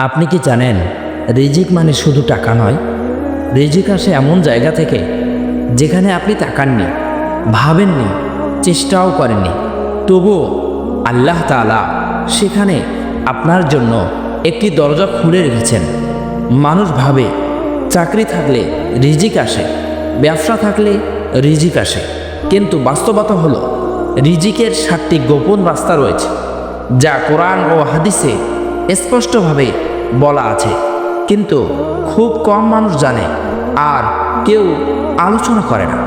আপনি কি জানেন রিজিক মানে শুধু টাকা নয়? রিজিক আসে এমন জায়গা থেকে যেখানে আপনি তাকাননি, ভাবেননি, চেষ্টাও করেননি, তবুও আল্লাহ তাআলা সেখানে আপনার জন্য একটি দরজা খুলে রেখেছেন। মানুষ ভাবে চাকরি থাকলে রিজিক আসে, ব্যবসা থাকলে রিজিক আসে, কিন্তু বাস্তবতা হলো রিজিকের 7টি গোপন রাস্তা রয়েছে, যা কোরআন ও হাদিসে স্পষ্টভাবে বলা আছে, কিন্তু খুব কম মানুষ জানে আর কেউ আলোচনা করে না।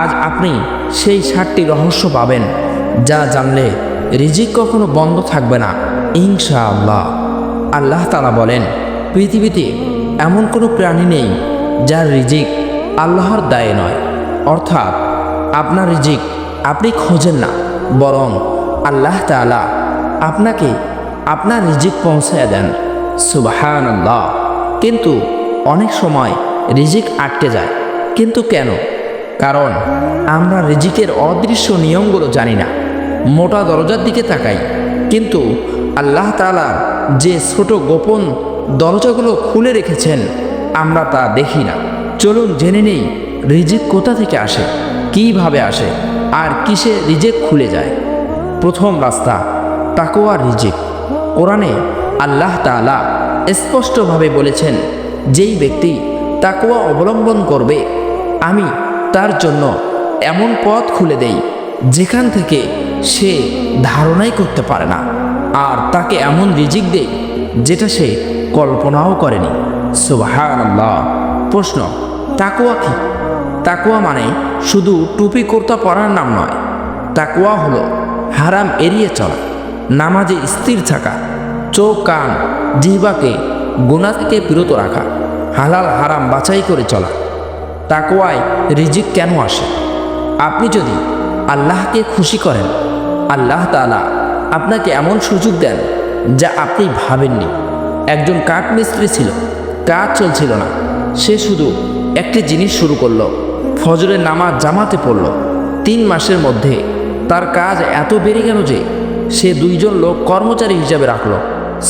আজ আপনি সেই 7টি রহস্য পাবেন, যা জানলে রিজিক কখনো বন্ধ থাকবে না ইনশাআল্লাহ। আল্লাহ তাআলা বলেন, পৃথিবীতে এমন কোনো প্রাণী নেই যার রিজিক আল্লাহর দায়ে নয়। অর্থাৎ আপনার রিজিক আপনি খোঁজেন না, বরং আল্লাহ তাআলা আপনাকে আপনার রিজিক পৌঁছায় দেন। সুবহানাল্লাহ। কিন্তু অনেক সময় রিজিক আটকে যায়। কিন্তু কেন? কারণ আমরা রিজিকের অদৃশ্য নিয়মগুলো জানি না। মোটা দরজার দিকে তাকাই, কিন্তু আল্লাহ তাআলার যে ছোট গোপন দরজাগুলো খুলে রেখেছেন আমরা তা দেখি না। চলুন জেনে নেই রিজিক কোথা থেকে আসে, কিভাবে আসে আর কিসে রিজিক খুলে যায়। প্রথম রাস্তা, তাকওয়ার রিজিক। কোরআনে আল্লাহ তাআলা স্পষ্টভাবে বলেছেন, যেই ব্যক্তি তাকওয়া অবলম্বন করবে আমি তার জন্য এমন পথ খুলে দেই যেখান থেকে সে ধারণাই করতে পারে না, আর তাকে এমন রিজিক দেই যেটা সে কল্পনাও করেনি। সুবহানাল্লাহ। প্রশ্ন, তাকওয়া কি? তাকওয়া মানে শুধু টুপি কুর্তা পরার নাম নয়। তাকওয়া হলো হারাম এড়িয়ে চলা, নামাজে স্থির থাকা, চোখ কান জিহ্বাকে গুনাহ থেকে বিরত রাখা, হালাল হারাম বাছাই করে চলা। তাকওয়ায় রিজিক কেন আসে? আপনি যদি আল্লাহকে খুশি করেন, আল্লাহ তাআলা আপনাকে এমন সুযোগ দেন যা আপনি ভাবেননি। একজন কাঠমিস্ত্রি ছিল, কাজ চলছিল না। সে শুধু একটি জিনিস শুরু করলো, ফজরের নামাজ জামাতে পড়ল। 3 মাসের মধ্যে তার কাজ এত বেড়ে গেল যে সে 2 জন লোক কর্মচারী হিসাবে রাখলো।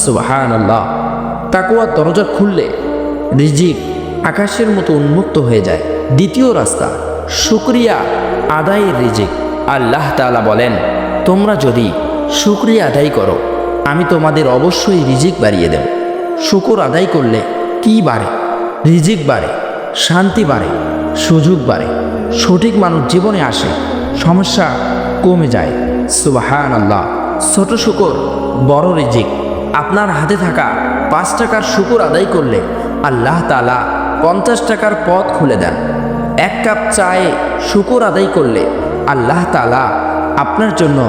সুবহানাল্লাহ। তাকওয়ার দরজা খুললে রিজিক আকাশের মতো উন্মুক্ত হয়ে যায়। দ্বিতীয় রাস্তা, শুকরিয়া আদায়ের রিজিক। আল্লাহ তাআলা বলেন, তোমরা যদি শুকরিয়া আদায় করো আমি তোমাদের অবশ্যই রিজিক বাড়িয়ে দেব। শুকর আদায় করলে কি বাড়ে? রিজিক বাড়ে, শান্তি বাড়ে, সুযোগ বাড়ে, সঠিক মানুষ জীবনে আসে, সমস্যা কমে যায়। সুবহানাল্লাহ। ছোট শুকর বড় রিজিক। আপনার হাতে থাকা 5 টাকার শুকর আদায় করলে আল্লাহ তাআলা 50 টাকার পথ খুলে দেন। 1 কাপ চায়ে শুকর আদায় করলে আল্লাহ তাআলা আপনার জন্য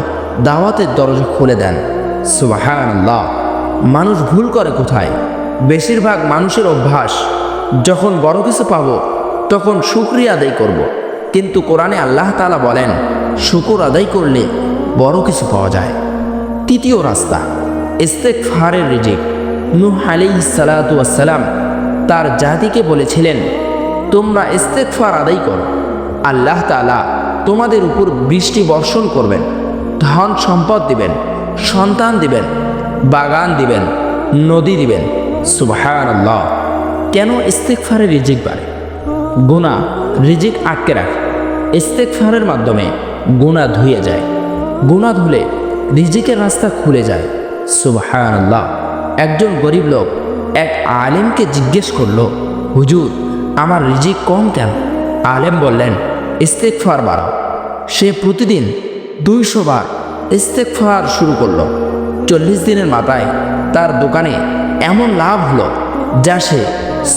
দাওয়াতের দরজা খুলে দেন। সুবহানাল্লাহ। মানুষ ভুল করে কোথায়? বেশিরভাগ মানুষের অভ্যাস, যখন বড় কিছু পাবো তখন শুকরিয়া আদায় করব। কিন্তু কোরআনে আল্লাহ তাআলা বলেন, শুকর আদায় করলে বড় কিছু পাওয়া যায়। তৃতীয় রাস্তা, ইস্তেগফারের রিজিক। নূহ আলাইহিস সালাতু ওয়াস সালাম তার জাতিকে বলেছিলেন, তোমরা ইস্তেগফার আদায় করো, আল্লাহ তাআলা তোমাদের উপর বৃষ্টি বর্ষণ করবেন, ধন সম্পদ দিবেন, সন্তান দিবেন, বাগান দিবেন, নদী দিবেন। সুবহানাল্লাহ। কেন ইস্তেগফারের রিজিক বাড়ে? গুনাহ রিজিক আটকে রাখে। ইস্তেগফারের মাধ্যমে গুনাহ ধুয়ে যায়। গুনাহ ধুলে রিজিকের রাস্তা খুলে যায়। সুবহানাল্লাহ। একজন গরিব লোক এক আলেমকে জিজ্ঞেস করলো, হুজুর আমার রিজিক কম কেন? আলেম বললেন, ইস্তেগফার বাড়াও। সে প্রতিদিন 200 বার ইস্তেগফার শুরু করলো। 40 দিনের মাথায় তার দোকানে এমন লাভ হলো যা সে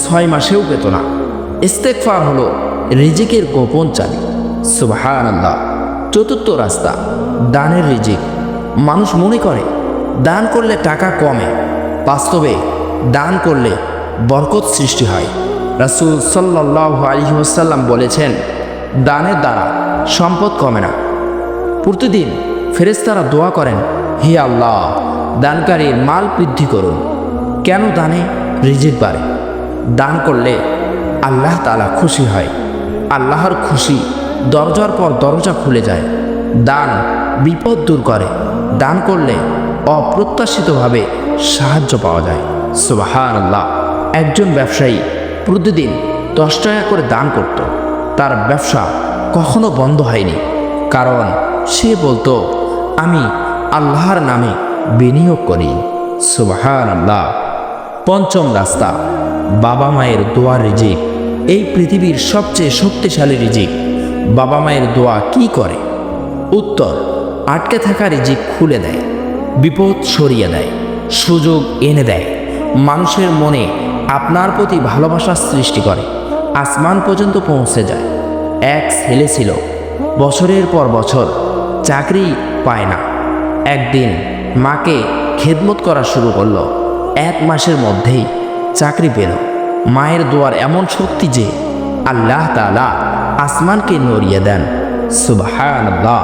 6 মাসেও পেত না। ইস্তেগফার হলো রিজিকের গোপন চাবি। সুবহানাল্লাহ। চতুর্থ রাস্তা, দানের রিজিক। মানুষ মনে করে দান করলে টাকা কমে, বাস্তবে দান করলে বরকত সৃষ্টি হয়। রাসূল সাল্লাল্লাহু আলাইহি ওয়াসাল্লাম বলেছেন, দানের দ্বারা সম্পদ কমে না। প্রতিদিন ফেরেশতারা দোয়া করেন, হে আল্লাহ দানকারীর মাল বৃদ্ধি করুন। কেন দানে রিজিক বাড়ে? দান করলে আল্লাহ তাআলা খুশি হয়। আল্লাহর খুশি দরজার পর দরজা খুলে যায়। দান বিপদ দূর করে। দান করলে অপ্রত্যাশিতভাবে সাহায্য পাওয়া যায়। সুবহানাল্লাহ। একজন ব্যবসায়ী প্রতিদিন 10 টাকা করে দান করত। তার ব্যবসা কখনো বন্ধ হয়নি, কারণ সে বলতো, আমি আল্লাহর নামে বিনিয়োগ করি। সুবহানাল্লাহ। পঞ্চম রাস্তা, বাবা মায়ের দোয়া রিজিক। এই পৃথিবীর সবচেয়ে শক্তিশালী রিজিক। বাবা মায়ের দোয়া কি করে? উত্তর, আটকে থাকা রিজিক খুলে দেয়, বিপদ সরিয়ে দেয়, সুযোগ এনে দেয়, মানুষের মনে আপনার প্রতি ভালোবাসার সৃষ্টি করে, আসমান পর্যন্ত পৌঁছে যায়। এক ছেলে ছিল, বছরের পর বছর চাকরি পায় না। একদিন মাকে খেদমত করা শুরু করলো। 1 মাসের মধ্যেই চাকরি পেল। মায়ের দোয়ার এমন শক্তি যে আল্লাহ তাআলা আসমানকে নড়িয়ে দেন। সুবহানাল্লাহ।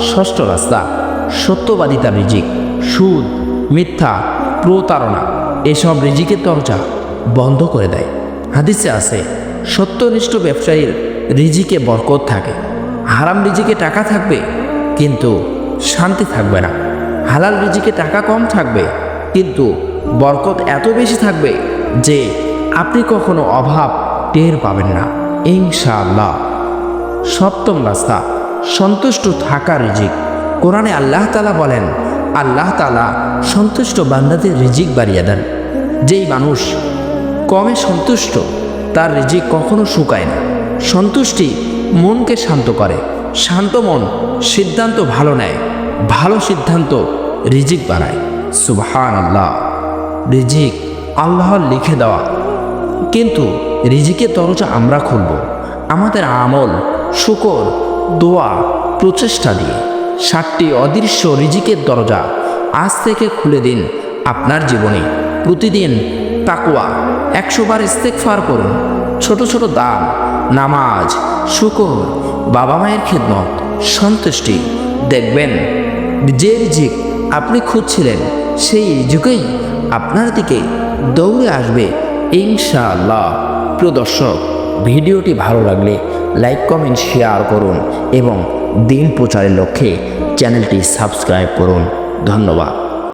ষষ্ঠ রাস্তা, সত্যবাদিতার রিজিক। সুদ, মিথ্যা, প্রতারণা এসব রিজিকের দরজা বন্ধ করে দেয়। হাদিসে আছে, সত্যনিষ্ঠ ব্যবসায়ীর রিজিকে বরকত থাকে। হারাম রিজিকে টাকা থাকবে কিন্তু শান্তি থাকবে না। হালাল রিজিকে টাকা কম থাকবে কিন্তু বরকত এত বেশি থাকবে যে আপনি কখনো অভাব টের পাবেন না, ইনশাআল্লাহ। সপ্তম রাস্তা, সন্তুষ্ট থাকার রিজিক। কোরআনে আল্লাহ তাআলা বলেন, আল্লাহ তাআলা সন্তুষ্ট বান্দাদের রিজিক বাড়িয়ে দেন। যেই মানুষ কমে সন্তুষ্ট তার রিজিক কখনো শুকায় না। সন্তুষ্টি মনকে শান্ত করে। শান্ত মন সিদ্ধান্ত ভালো নেয়। ভালো সিদ্ধান্ত রিজিক বাড়ায়। সুবহানাল্লাহ। রিজিক আল্লাহর লিখে দেওয়া, কিন্তু রিজিকের দরজা আমরা খুলব আমাদের আমল, শুকর, দোয়া, প্রচেষ্টা দিয়ে। 7টি অদৃশ্য রিজিকের দরজা আজ থেকে খুলে দিন আপনার জীবনে। প্রতিদিন তাকওয়া, 100 বার ইস্তেগফার করুন। ছোট ছোট দান, নামাজ, শুকর, বাবা মায়ের খেদমত, সন্তুষ্টি। দেখবেন যে রিজিক আপনি খুঁজছিলেন সেই রিজিকই আপনার দিকে দৌড়ে আসবে, ইনশাআল্লাহ। প্রিয় দর্শক, ভিডিওটি ভালো লাগলে লাইক, কমেন্ট, শেয়ার করুন এবং দিন প্রচারের লক্ষ্যে চ্যানেলটি সাবস্ক্রাইব করুন। ধন্যবাদ।